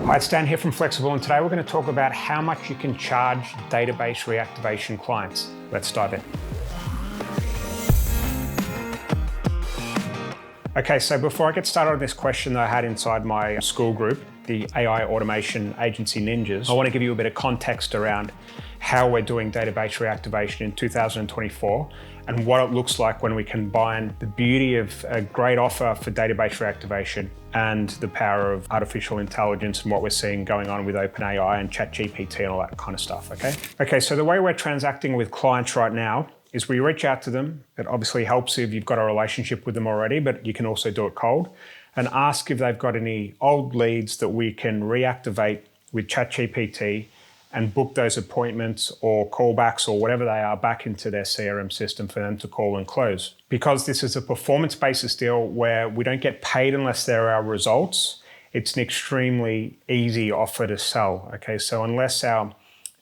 Hi, it's Dan here from Flexxable, and today we're going to talk about how much you can charge database reactivation clients. Let's dive in. Okay, so before I get started on this question that I had inside my school group, the AI automation agency Ninjas, I want to give you a bit of context around how we're doing database reactivation in 2024 and what it looks like when we combine the beauty of a great offer for database reactivation and the power of artificial intelligence and what we're seeing going on with OpenAI and ChatGPT and all that kind of stuff, okay? Okay, so the way we're transacting with clients right now is we reach out to them. It obviously helps if you've got a relationship with them already, but you can also do it cold, and ask if they've got any old leads that we can reactivate with ChatGPT and book those appointments or callbacks or whatever they are back into their CRM system for them to call and close. Because this is a performance basis deal where we don't get paid unless there are results, it's an extremely easy offer to sell. Okay, so unless our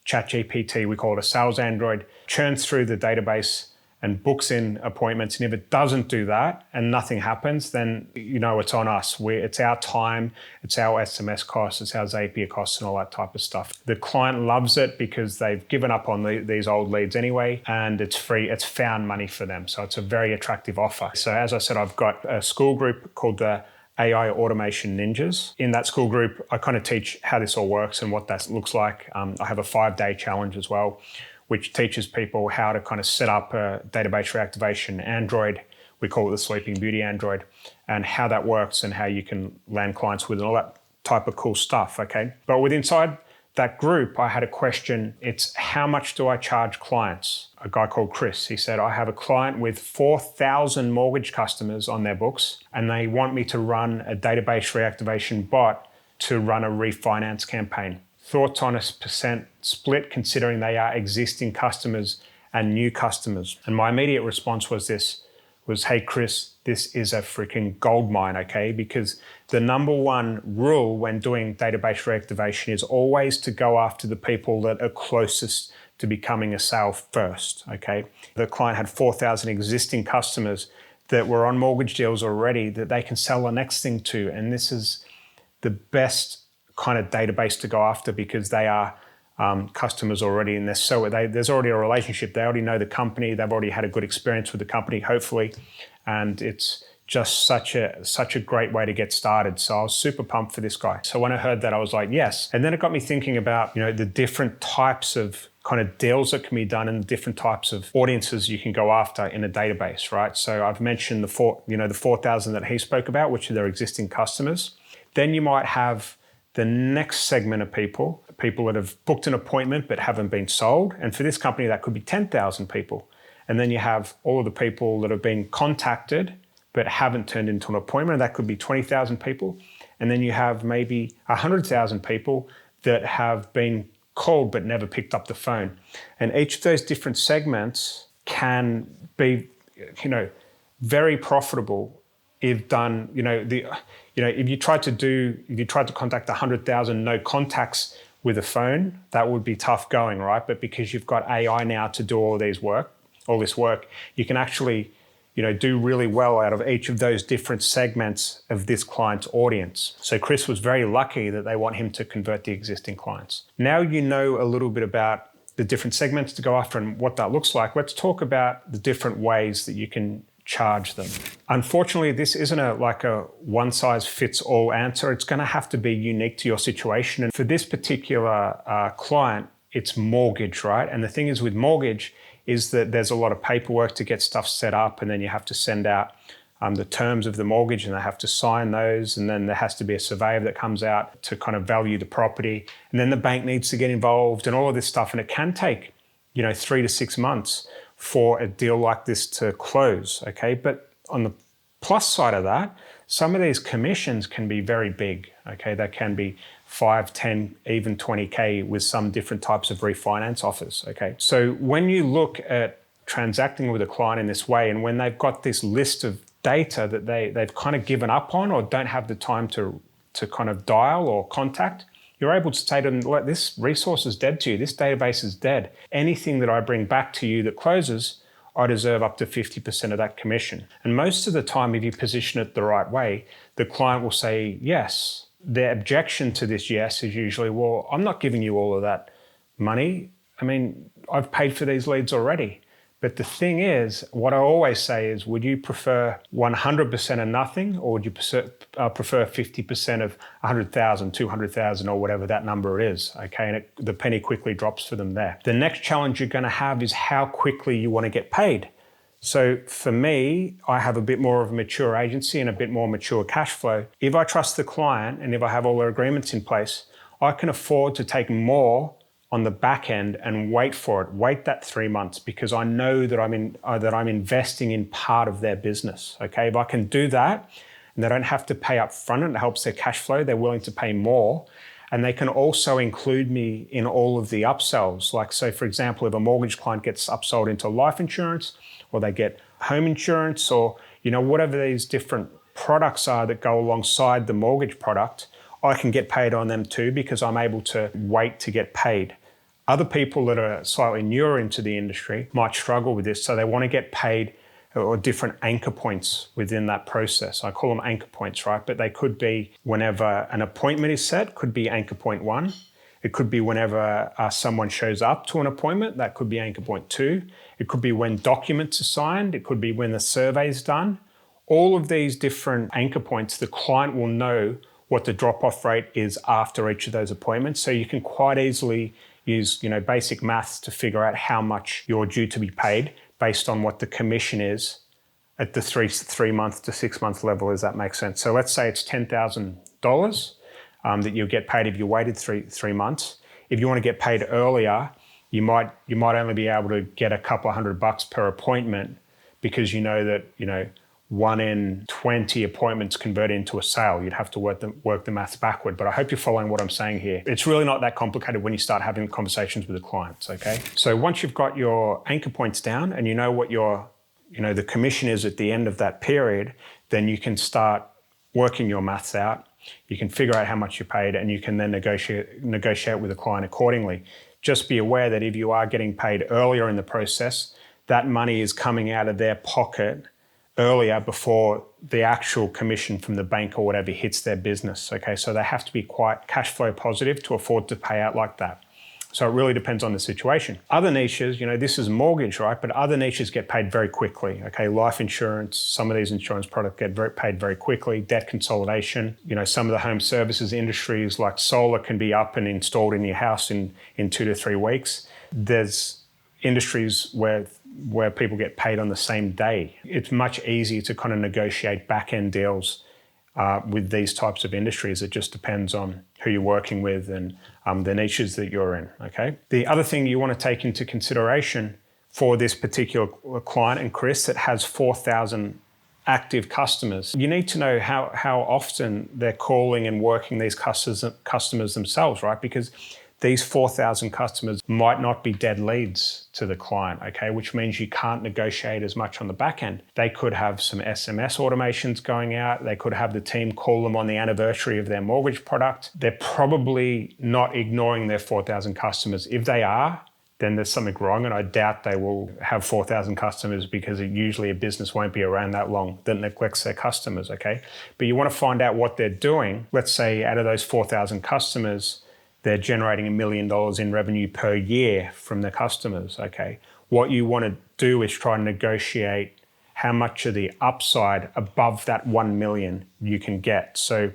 ChatGPT, we call it a sales android, churns through the database and books in appointments, and if it doesn't do that and nothing happens, then you know it's on us. It's our time, it's our SMS costs, it's our Zapier costs and all that type of stuff. The client loves it because they've given up on these old leads anyway, and it's free, it's found money for them. So it's a very attractive offer. So as I said, I've got a school group called the AI Automation Ninjas. In that school group, I kind of teach how this all works and what that looks like. I have a 5-day challenge as well, which teaches people how to kind of set up a database reactivation Android. We call it the Sleeping Beauty Android, and how that works and how you can land clients with and all that type of cool stuff, okay? But with inside that group, I had a question. It's how much do I charge clients? A guy called Chris, he said, I have a client with 4,000 mortgage customers on their books, and they want me to run a database reactivation bot to run a refinance campaign. Thoughts on a percent split considering they are existing customers and new customers? And my immediate response was hey Chris, this is a freaking gold mine, okay? Because the number one rule when doing database reactivation is always to go after the people that are closest to becoming a sale first, okay? The client had 4,000 existing customers that were on mortgage deals already that they can sell the next thing to. And this is the best kind of database to go after because they are customers already, and there's already a relationship. They already know the company. They've already had a good experience with the company, hopefully, and it's just such a great way to get started. So I was super pumped for this guy. So when I heard that, I was like, yes. And then it got me thinking about the different types of kind of deals that can be done and the different types of audiences you can go after in a database, right? So I've mentioned the 4,000 that he spoke about, which are their existing customers. Then you might have the next segment of people that have booked an appointment but haven't been sold. And for this company, that could be 10,000 people. And then you have all of the people that have been contacted but haven't turned into an appointment. That could be 20,000 people. And then you have maybe 100,000 people that have been called but never picked up the phone. And each of those different segments can be, very profitable if done, if you tried to contact 100,000 no contacts with a phone, that would be tough going, right? But because you've got AI now to do all this work, you can actually, do really well out of each of those different segments of this client's audience. So Chris was very lucky that they want him to convert the existing clients. Now you know a little bit about the different segments to go after and what that looks like. Let's talk about the different ways that you can charge them. Unfortunately, this isn't a one-size-fits-all answer. It's going to have to be unique to your situation. And for this particular client, it's mortgage, right? And the thing is with mortgage is that there's a lot of paperwork to get stuff set up, and then you have to send out the terms of the mortgage, and they have to sign those, and then there has to be a surveyor that comes out to kind of value the property, and then the bank needs to get involved and all of this stuff, and it can take 3 to 6 months for a deal like this to close, okay? But on the plus side of that, some of these commissions can be very big, okay? That can be 5, 10, even 20K with some different types of refinance offers, okay? So when you look at transacting with a client in this way, and when they've got this list of data that they've kind of given up on or don't have the time to kind of dial or contact, you're able to say to them, look, this resource is dead to you. This database is dead. Anything that I bring back to you that closes, I deserve up to 50% of that commission. And most of the time, if you position it the right way, the client will say, yes, the objection to this yes is usually, well, I'm not giving you all of that money. I mean, I've paid for these leads already. But the thing is, what I always say is, would you prefer 100% of nothing, or would you prefer 50% of 100,000, 200,000, or whatever that number is, okay? And the penny quickly drops for them there. The next challenge you're gonna have is how quickly you wanna get paid. So for me, I have a bit more of a mature agency and a bit more mature cash flow. If I trust the client and if I have all their agreements in place, I can afford to take more on the back end and wait that 3 months, because I know that I'm investing in part of their business, okay? If I can do that and they don't have to pay up front and it helps their cash flow, they're willing to pay more. And they can also include me in all of the upsells. Like, so for example, if a mortgage client gets upsold into life insurance, or they get home insurance, or whatever these different products are that go alongside the mortgage product, I can get paid on them too, because I'm able to wait to get paid. Other people that are slightly newer into the industry might struggle with this, so they want to get paid or different anchor points within that process. I call them anchor points, right? But they could be whenever an appointment is set, could be anchor point 1. It could be whenever someone shows up to an appointment, that could be anchor point 2. It could be when documents are signed. It could be when the survey is done. All of these different anchor points, the client will know what the drop-off rate is after each of those appointments. So you can quite easily use basic maths to figure out how much you're due to be paid based on what the commission is at the 3 month to 6 month level, as that makes sense. So let's say it's $10,000 that you'll get paid if you waited three months. If you want to get paid earlier, you might only be able to get a couple of $100 per appointment, because you know that 1 in 20 appointments convert into a sale. You'd have to work the maths backward, but I hope you're following what I'm saying here. It's really not that complicated when you start having conversations with the clients, okay? So once you've got your anchor points down and you know what the commission is at the end of that period, then you can start working your maths out. You can figure out how much you're paid, and you can then negotiate with the client accordingly. Just be aware that if you are getting paid earlier in the process, that money is coming out of their pocket earlier before the actual commission from the bank or whatever hits their business, okay? So they have to be quite cash flow positive to afford to pay out like that. So it really depends on the situation. Other niches, this is mortgage, right? But other niches get paid very quickly, okay? Life insurance, some of these insurance products get paid very quickly. Debt consolidation, some of the home services industries like solar can be up and installed in your house in 2 to 3 weeks. There's industries where people get paid on the same day. It's much easier to kind of negotiate back-end deals with these types of industries. It just depends on who you're working with and the niches that you're in, okay? The other thing you want to take into consideration for this particular client, and Chris, that has 4,000 active customers, you need to know how often they're calling and working these customers themselves, right? Because these 4,000 customers might not be dead leads to the client, okay? Which means you can't negotiate as much on the back end. They could have some SMS automations going out. They could have the team call them on the anniversary of their mortgage product. They're probably not ignoring their 4,000 customers. If they are, then there's something wrong, and I doubt they will have 4,000 customers, because usually a business won't be around that long that neglects their customers, okay? But you want to find out what they're doing. Let's say out of those 4,000 customers, they're generating $1 million in revenue per year from their customers, okay? What you want to do is try and negotiate how much of the upside above that 1 million you can get. So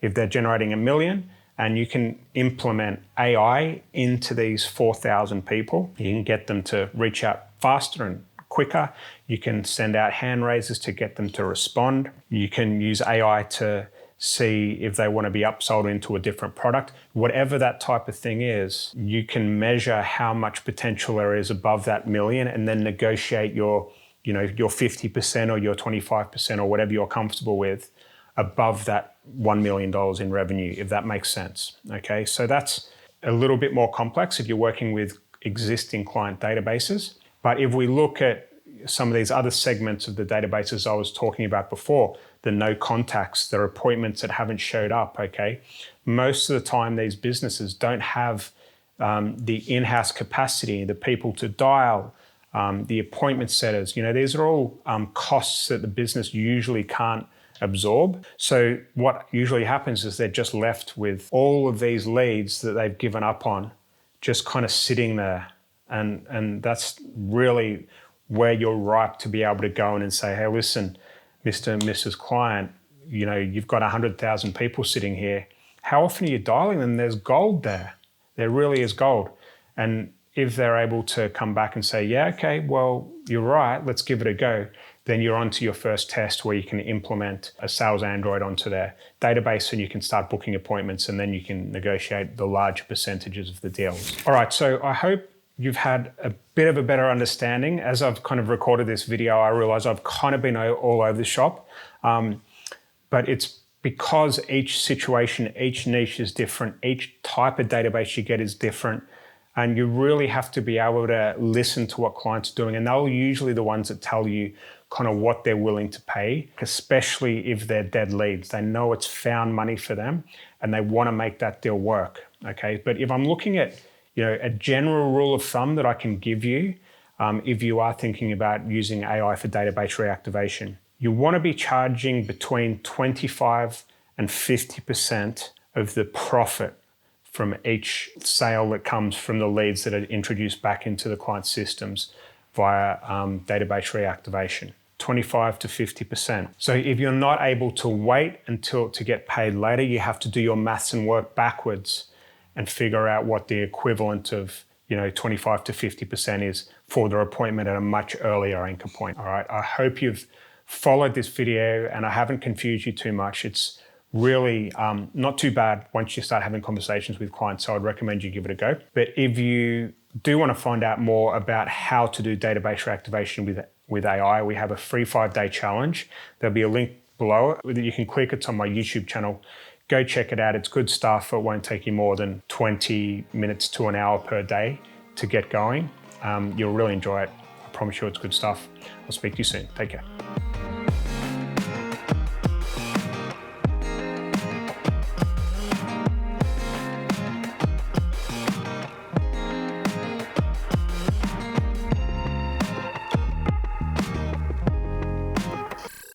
if they're generating $1 million and you can implement AI into these 4,000 people, you can get them to reach out faster and quicker. You can send out hand raisers to get them to respond. You can use AI to see if they want to be upsold into a different product. Whatever that type of thing is, you can measure how much potential there is above that million, and then negotiate your 50% or your 25% or whatever you're comfortable with above that $1 million in revenue, if that makes sense, okay? So that's a little bit more complex if you're working with existing client databases. But if we look at some of these other segments of the databases I was talking about before, the no contacts, the appointments that haven't showed up, okay? Most of the time, these businesses don't have the in-house capacity, the people to dial, the appointment setters. These are all costs that the business usually can't absorb. So what usually happens is they're just left with all of these leads that they've given up on, just kind of sitting there. And that's really where you're ripe to be able to go in and say, hey, listen, Mr. and Mrs. Client, you know, you've got 100,000 people sitting here. How often are you dialing them? There's gold there. There really is gold. And if they're able to come back and say, yeah, okay, well, you're right, let's give it a go, then you're on to your first test where you can implement a sales Android onto their database and you can start booking appointments, and then you can negotiate the larger percentages of the deals. All right, so I hope you've had a bit of a better understanding. As I've kind of recorded this video, I realize I've kind of been all over the shop, but it's because each situation, each niche is different, each type of database you get is different, and you really have to be able to listen to what clients are doing, and they're usually the ones that tell you kind of what they're willing to pay, especially if they're dead leads. They know it's found money for them and they want to make that deal work, okay? But if I'm looking at, you know, a general rule of thumb that I can give you, if you are thinking about using AI for database reactivation, you want to be charging between 25 and 50% of the profit from each sale that comes from the leads that are introduced back into the client systems via database reactivation. 25 to 50%. So if you're not able to wait until to get paid later, you have to do your maths and work backwards and figure out what the equivalent of, you know, 25 to 50% is for their appointment at a much earlier anchor point. All right, I hope you've followed this video and I haven't confused you too much. It's really not too bad once you start having conversations with clients, so I'd recommend you give it a go. But if you do want to find out more about how to do database reactivation with AI, we have a free 5-day challenge. There'll be a link below it that you can click. It's on my YouTube channel. Go check it out. It's good stuff. It won't take you more than 20 minutes to an hour per day to get going. You'll really enjoy it. I promise you it's good stuff. I'll speak to you soon. Take care.